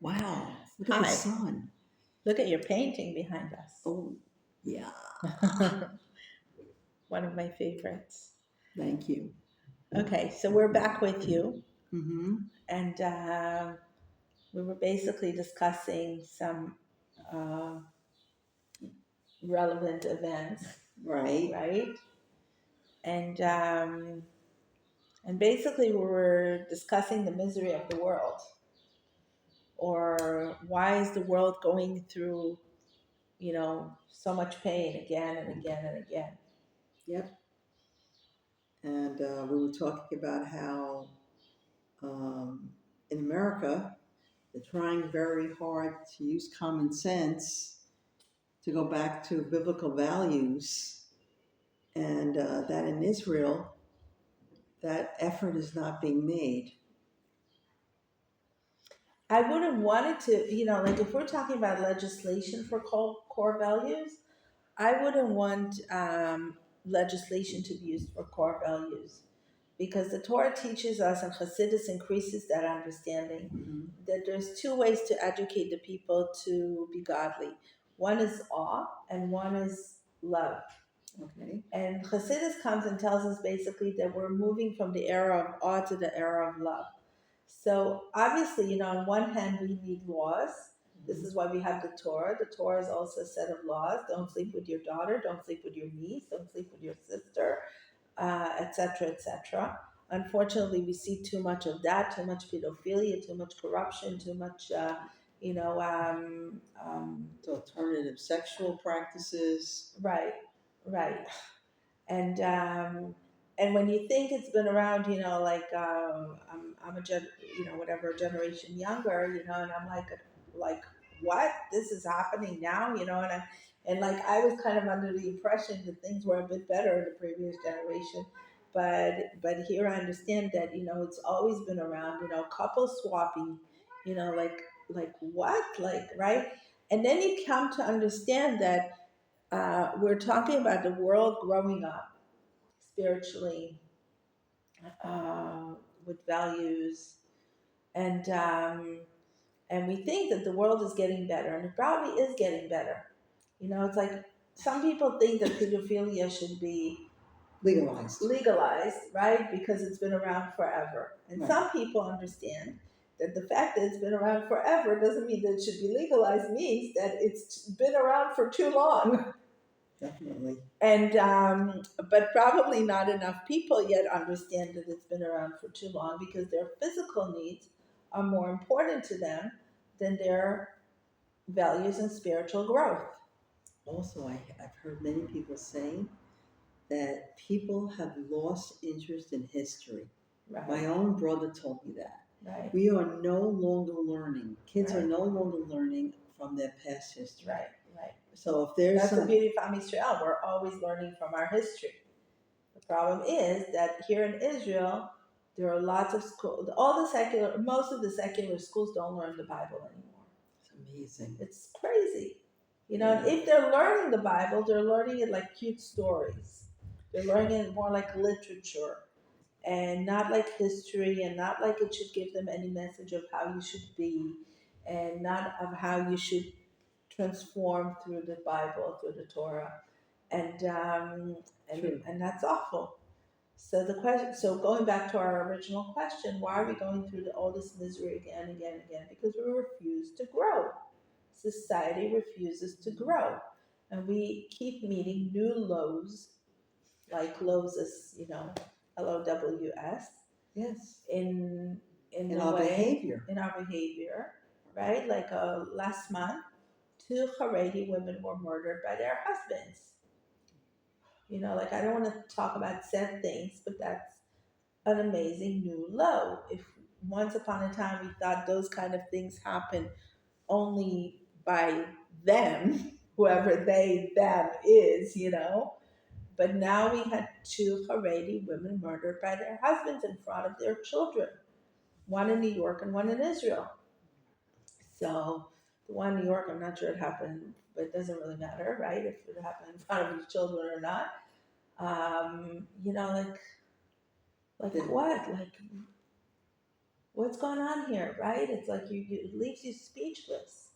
Wow. Look at the Hi. sun. Look at your painting behind us. Oh, yeah. One of my favorites. Thank you. Okay, so we're back with you, Mm-hmm. and we were basically discussing some uh, relevant events, Right. right? And and basically, we were discussing the misery of the world, or why is the world going through, so much pain again and again and again. Yep. And we were talking about how in America, they're trying very hard to use common sense to go back to biblical values, and that in Israel, that effort is not being made. I wouldn't want it to, like if we're talking about legislation for core values, I wouldn't want legislation to be used for core values because the Torah teaches us and Hasidus increases that understanding Mm-hmm. that there's two ways to educate the people to be godly. One is awe and one is love. Okay. And Hasidus comes and tells us basically that we're moving from the era of awe to the era of love. So obviously, on one hand, we need laws. This is why we have the Torah. The Torah is also a set of laws. Don't sleep with your daughter. Don't sleep with your niece. Don't sleep with your sister, etc., etc. Unfortunately, we see too much of that. Too much pedophilia. Too much corruption. Too much, you know, To alternative sexual practices. right, right. And when you think it's been around, like I'm a whatever generation younger, and I'm like what, this is happening now, and like I was kind of under the impression that things were a bit better in the previous generation, but here I understand that it's always been around, couple swapping, like what, like, right, and then you come to understand that we're talking about the world growing up spiritually, uh, with values, and we think that the world is getting better, and it probably is getting better. It's like some people think that pedophilia should be legalized, right? Because it's been around forever, and Right. some people understand that the fact that it's been around forever doesn't mean that it should be legalized. Means that it's been around for too long. Definitely. And but probably not enough people yet understand that it's been around for too long because their physical needs are more important to them than their values and spiritual growth. Also, I've heard many people saying that people have lost interest in history. Right. My own brother told me that. Right. We are no longer learning. Kids Right. are no longer learning from their past history. Right. Right. So if there's That's the beauty of Am Yisrael. We're always learning from our history. The problem is that here in Israel, there are lots of schools. Most of the secular schools don't learn the Bible anymore. It's amazing. It's crazy. And if they're learning the Bible, they're learning it like cute stories. They're learning it more like literature and not like history, and not like it should give them any message of how you should be, and not of how you should transform through the Bible, through the Torah. And and that's awful. So going back to our original question, why are we going through all this misery again, again, again? Because we refuse to grow. Society refuses to grow, and we keep meeting new lows, like lows is LOWS. Yes. In In the our way behavior. in our behavior, right? Like last month, 2 Haredi women were murdered by their husbands. Like I don't want to talk about sad things, but that's an amazing new low. If once upon a time we thought those kind of things happen only by them, whoever them is, but now we had 2 Haredi women murdered by their husbands in front of their children, one in New York and one in Israel. So the one in New York, I'm not sure it happened, but it doesn't really matter, right? If it happened in front of your children or not. Like what? what's going on here, right? It's like it leaves you speechless.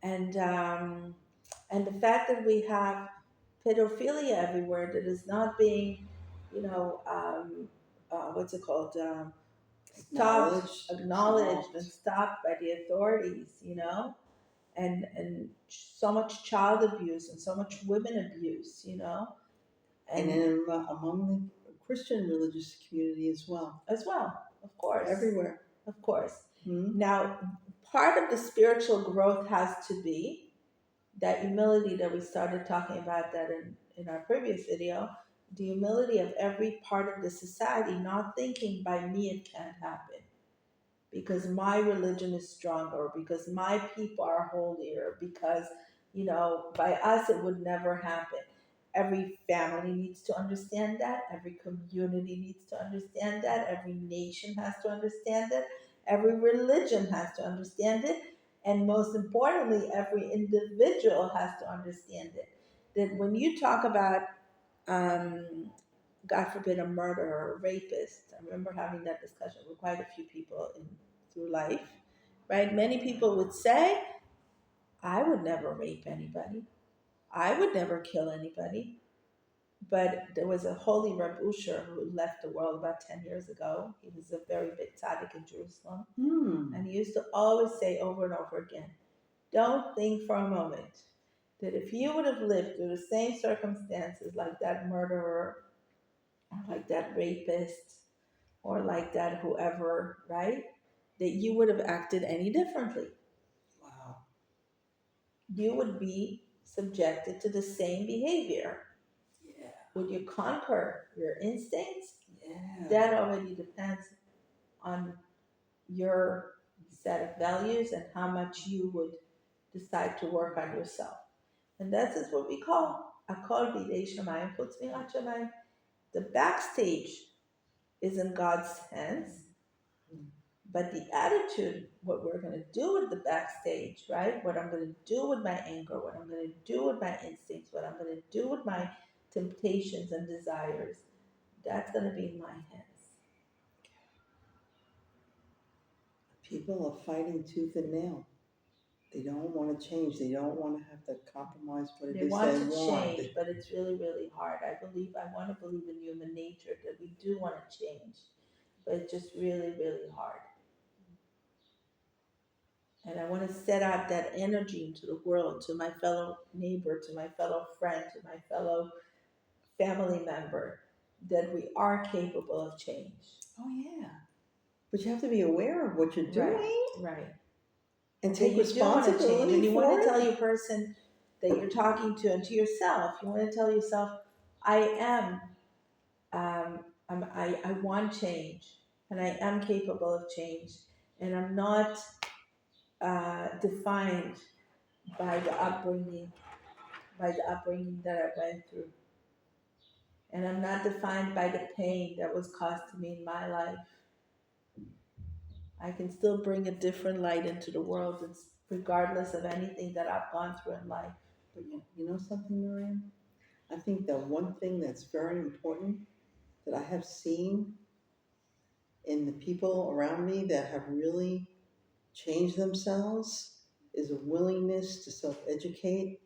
And the fact that we have pedophilia everywhere that is not being, you know, what's it called? Stopped, acknowledged, and stopped by the authorities, and so much child abuse and so much women abuse, And and then among the Christian religious community as well, of course, everywhere. of course. Hmm. Now, part of the spiritual growth has to be that humility that we started talking about that in our previous video, the humility of every part of the society, not thinking by me it can't happen because my religion is stronger, because my people are holier, because by us it would never happen. Every family needs to understand that, every community needs to understand that, every nation has to understand it, every religion has to understand it, and most importantly every individual has to understand it. That when you talk about um, God forbid, a murderer, a rapist. I remember having that discussion with quite a few people through life, right? Many people would say, I would never rape anybody. I would never kill anybody. But there was a holy Reb Usher who left the world about 10 years ago. He was a very big tzaddik in Jerusalem. And he used to always say over and over again, don't think for a moment that if you would have lived through the same circumstances like that murderer, or like that rapist, or like that whoever, right? That you would have acted any differently. Wow. You would be subjected to the same behavior. Yeah. Would you conquer your instincts? Yeah. That already depends on your set of values and how much you would decide to work on yourself. And that is what we call akol bidei shamayim chutz mirat shamayim. The backstage is in God's hands. But the attitude, what we're going to do with the backstage, right? What I'm going to do with my anger, what I'm going to do with my instincts, what I'm going to do with my temptations and desires, that's going to be in my hands. People are fighting tooth and nail. They don't want to change. They don't want to have to compromise what it They is want they to want. change, but it's really, really hard. I want to believe in human nature that we do want to change, but it's just really, really hard. And I want to set out that energy into the world, to my fellow neighbor, to my fellow friend, to my fellow family member, that we are capable of change. Oh yeah, but you have to be aware of what you're doing, right? And take responsibility and you for want to it. tell your person that you're talking to and to yourself. You want to tell yourself, I am. I want change, and I am capable of change, and I'm not defined by the upbringing that I went through. And I'm not defined by the pain that was caused to me in my life. I can still bring a different light into the world, regardless of anything that I've gone through in life. But you know something, Miriam? I think that one thing that's very important that I have seen in the people around me that have really changed themselves is a willingness to self-educate,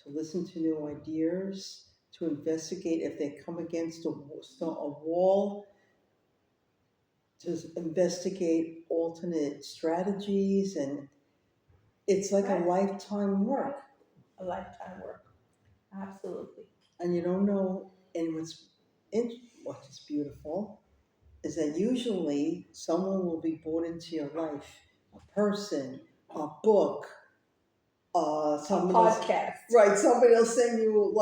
to listen to new ideas, to investigate if they come against a wall, to investigate alternate strategies, and it's like a lifetime work. A lifetime work, absolutely. And you don't know, and what's beautiful is that usually someone will be brought into your life, a person, a book, somebody podcast. Right, somebody will send you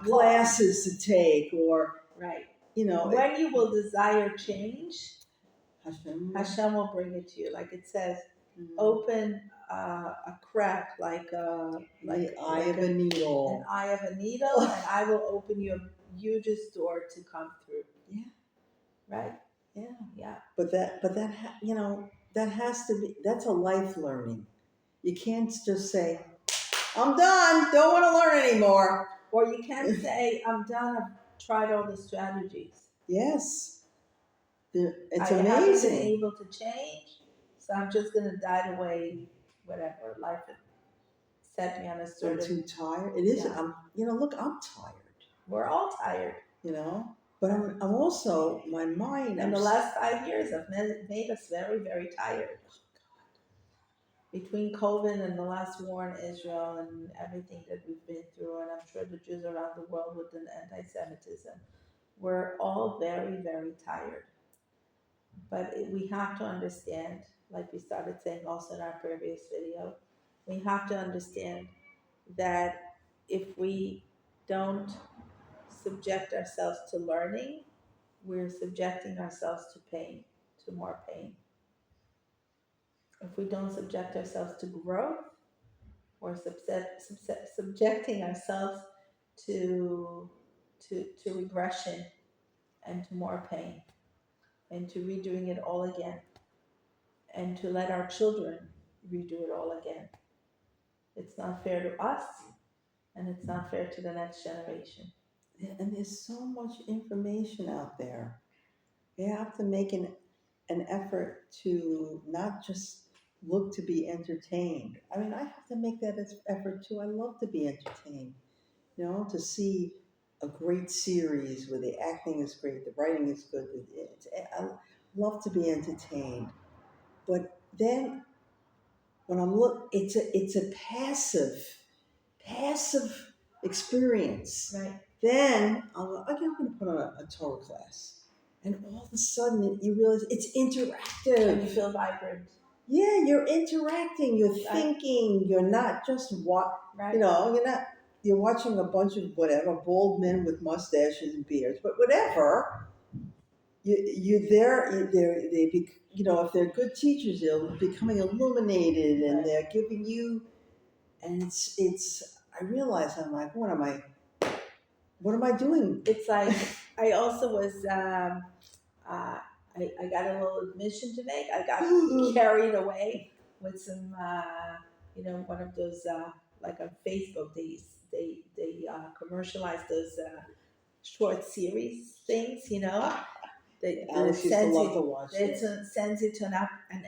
classes to take, or right. When you will desire change, Hashem will bring it to you. Like it says, open a crack like the eye of a needle. An eye of a needle, and I will open your hugest door to come through. Yeah. Right. Yeah. But that has to be. That's a life learning. You can't just say, "I'm done. Don't want to learn anymore." Or you can't say, "I'm done. I've tried all the strategies." Yes. It's I haven't been amazing. able to change, so I'm just gonna die the way whatever life had set me on a I'm certain. too tired. It is. Yeah, Look, I'm tired. we're all tired. But I'm also my mind. And the last 5 years have made us very, very tired. Between COVID and the last war in Israel and everything that we've been through, and I'm sure the Jews around the world with the anti-Semitism, we're all very, very tired. But we have to understand, like we started saying also in our previous video, we have to understand that if we don't subject ourselves to learning, we're subjecting ourselves to pain, to more pain. If we don't subject ourselves to growth, we're subjecting ourselves to, to regression and to more pain and to redoing it all again and to let our children redo it all again. It's not fair to us and it's not fair to the next generation. Yeah, and there's so much information out there. You have to make an effort to not just look to be entertained. I mean, I have to make that effort too. I love to be entertained. To see a great series where the acting is great, the writing is good. I love to be entertained. But then when it's a passive experience. Right. Then I'm going to put on a Torah class, and all of a sudden you realize it's interactive. And you feel vibrant. Yeah, you're interacting. You're Right. thinking. You're not just Right. You're not. You're watching a bunch of whatever bald men with mustaches and beards, but whatever. You there. If they're good teachers, they're becoming illuminated, and Right. they're giving you. And it's. I realize I'm like, what am I doing? It's like I also was. I got a little admission to make. I got carried away with some, one of those like on Facebook. They commercialize those short series things. That Alice used to love to watch it this. sends you to an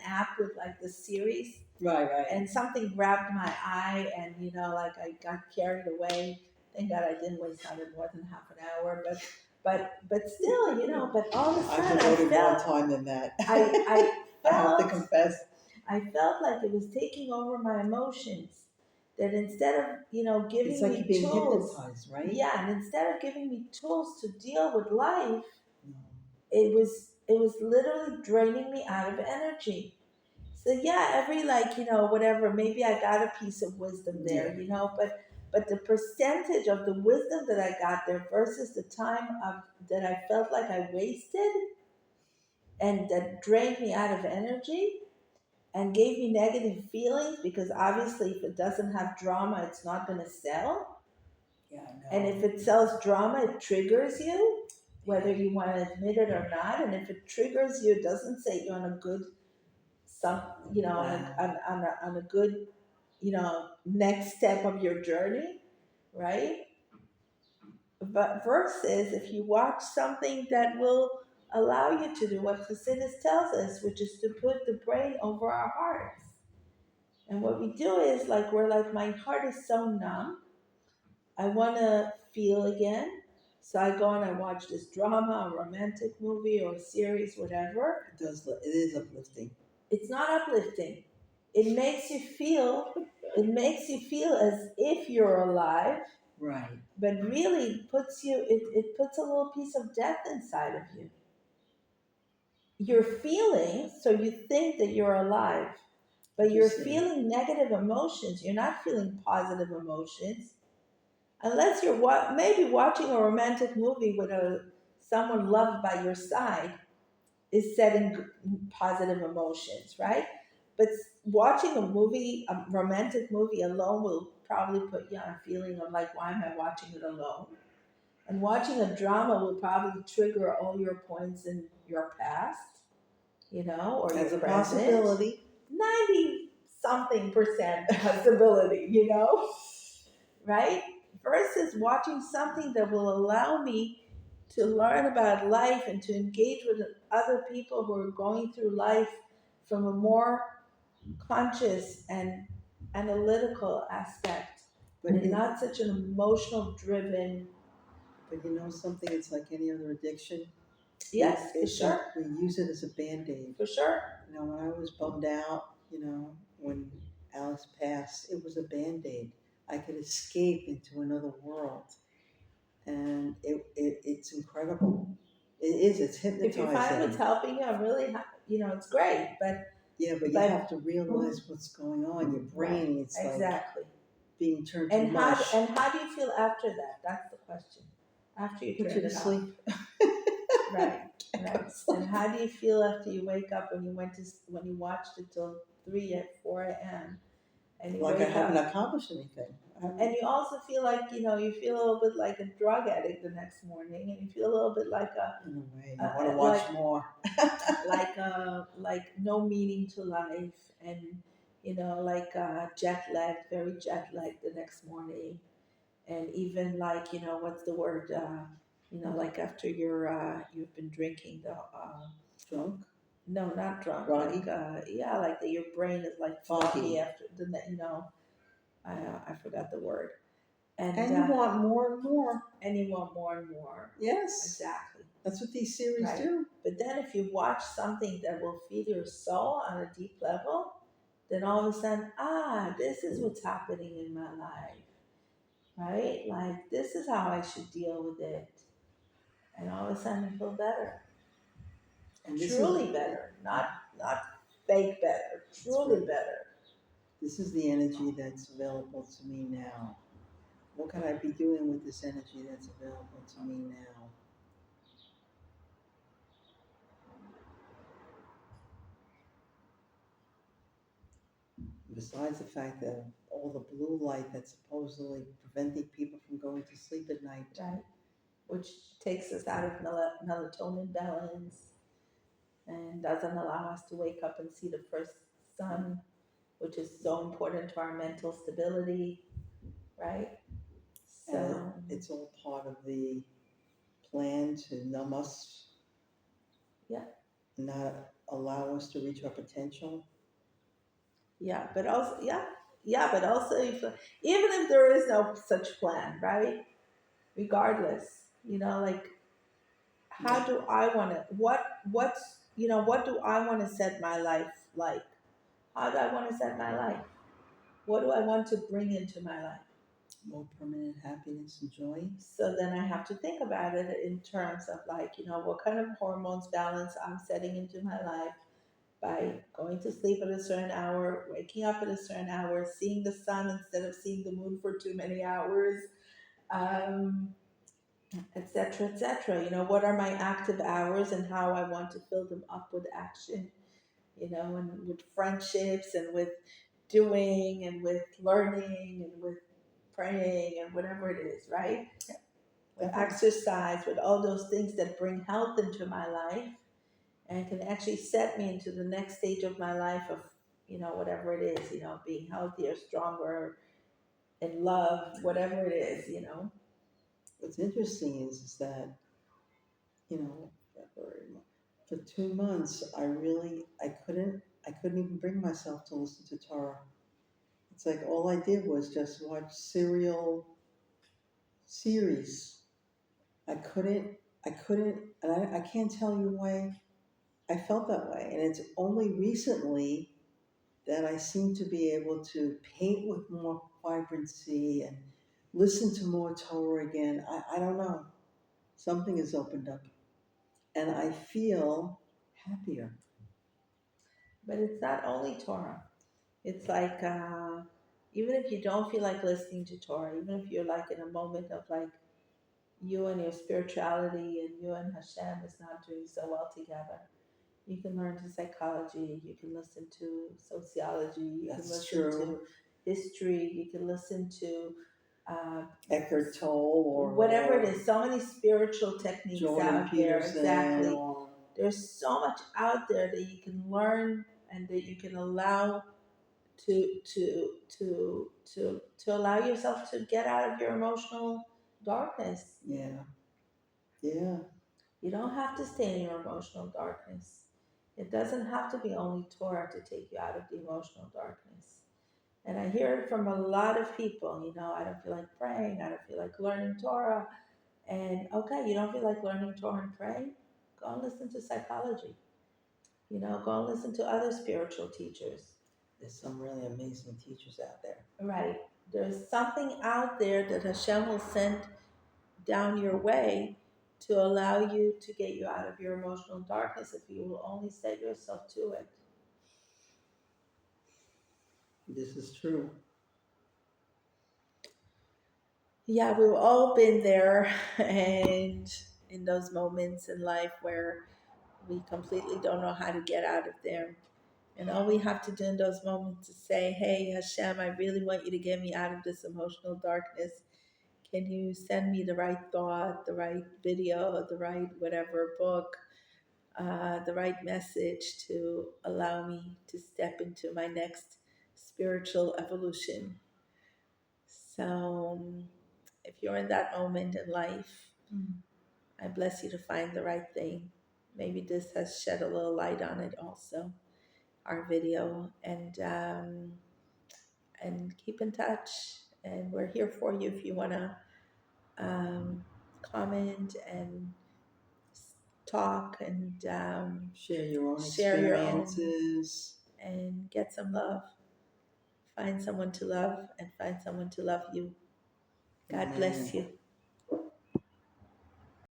app with like the series. Right. And something grabbed my eye, and like I got carried away. Thank God I didn't waste on it more than half an hour, but still, but all of a I sudden devoted more time than that. I I have to felt confess. I felt like it was taking over my emotions. That instead of giving It's like me you're being tools, hypnotized, right? yeah, and instead of giving me tools to deal with life, No. it was literally draining me out of energy. So yeah, every whatever, maybe I got a piece of wisdom there, but the percentage of the wisdom that I got there versus the time that I felt like I wasted and that drained me out of energy and gave me negative feelings, because obviously if it doesn't have drama, it's not going to sell. Yeah, I know. And if it sells drama, it triggers you, whether you want to admit it or not. And if it triggers you, it doesn't set you on a good on a good next step of your journey, right? But versus if you watch something that will allow you to do what Hasidus tells us, which is to put the brain over our hearts. And what we do is we're like, my heart is so numb, I want to feel again. So I go and I watch this drama, a romantic movie or series, whatever. It is uplifting. It's not uplifting. It makes you feel as if you're alive. Right. But really it puts a little piece of death inside of you. You're feeling, so you think that you're alive, but you're feeling negative emotions. You're not feeling positive emotions. Unless you're maybe watching a romantic movie with someone loved by your side is setting positive emotions, right? But watching a romantic movie alone will probably put you on a feeling of like, why am I watching it alone? And watching a drama will probably trigger all your points in your past, or As your a present. possibility. 90-something% possibility, right? Versus watching something that will allow me to learn about life and to engage with other people who are going through life from a more conscious and analytical aspect, But and not such an emotional driven. but you know something, it's like any other addiction. Yes, for It's like sure, we use it as a band-aid. for sure. You know, when I was bummed out, you know, when Alice passed, it was a band-aid. I could escape into another world. And it's incredible. It is, it's If you find what's hypnotizing. helping you, really, it's great. But Yeah, but you like, have to realize what's going on. Your right, brain, it's like exactly. being turned to And mush. how do you feel after that? That's the question. After you Put turn you to it off, sleep. right, right. And how do you feel after you wake up when you watched it till 3 at 4 a.m. and you Like I wake haven't up, accomplished anything. and you also feel like you feel a little bit like a drug addict the next morning, and you feel a little bit like In a way, you want to watch like more. like no meaning to life, and like jet lagged, very jet lagged the next morning, and even like what's the word, like after you've been drinking the Drunk, no, not drunk, groggy, like yeah, like your brain is like foggy. foggy after the I forgot the word, and And you want more and more. and you want more and more. Yes, Exactly. that's what these series Right. do. But then if you watch something that will feed your soul on a deep level, then all of a sudden, this is what's happening in my life, right? Like this is how I should deal with it. And all of a sudden you feel better. And this Truly is better. Not fake better. Truly right. better. This is the energy that's available to me now. What can I be doing with this energy that's available to me now? Besides the fact that all the blue light that's supposedly preventing people from going to sleep at night. Right. Which takes us out of melatonin balance and doesn't allow us to wake up and see the first sun, which is so important to our mental stability, right? And So, it's all part of the plan to numb us, yeah, not allow us to reach our potential. yeah, but also, but also, even if there is no such plan, right? Regardless, like, how Yeah. do I want to, what do I want to set my life like? How do I want to set my life? What do I want to bring into my life? More permanent happiness and joy. So then I have to think about it in terms of like, what kind of hormones balance I'm setting into my life by going to sleep at a certain hour, waking up at a certain hour, seeing the sun instead of seeing the moon for too many hours, um, et cetera, et cetera. What are my active hours and how I want to fill them up with action, and with friendships and with doing and with learning and with praying and whatever it is, right? With exercise, with all those things that bring health into my life and can actually set me into the next stage of my life of, whatever it is, being healthier, stronger, in love, whatever it is. What's interesting is that, you know, for 2 months, I couldn't even bring myself to listen to Torah. It's like all I did was just watch serial series. I couldn't, and I can't tell you why I felt that way. And it's only recently that I seem to be able to paint with more vibrancy and listen to more Torah again. I don't know. Something has opened up and I feel happier. But it's not only Torah. It's like, even if you don't feel like listening to Torah, even if you're like in a moment of like you and your spirituality and you and Hashem is not doing so well together, you can learn to psychology, you can listen to sociology, you can That's listen true. to history, you can listen to uh, Eckhart Tolle whatever it is. So many spiritual techniques Jordan out there. Peterson. Exactly. Or There's so much out there that you can learn and that you can allow to allow yourself to get out of your emotional darkness. yeah, Yeah. You don't have to stay in your emotional darkness. It doesn't have to be only Torah to take you out of the emotional darkness. And I hear it from a lot of people, I don't feel like praying, I don't feel like learning Torah. And okay, you don't feel like learning Torah and praying? Go and listen to psychology. Go and listen to other spiritual teachers. There's some really amazing teachers out there. Right. There's something out there that Hashem will send down your way to allow you to get you out of your emotional darkness if you will only set yourself to it. This is true. Yeah, we've all been there and in those moments in life where we completely don't know how to get out of there. And all we have to do in those moments is say, hey, Hashem, I really want you to get me out of this emotional darkness. Can you send me the right thought, the right video, the right whatever book, the right message to allow me to step into my next spiritual evolution? So, if you're in that moment in life, I bless you to find the right thing. Maybe this has shed a little light on it also, our video, and keep in touch. And we're here for you if you want to comment and talk and Share your own share your own experiences. and get some love. Find someone to love and find someone to love you. God bless Amen. you.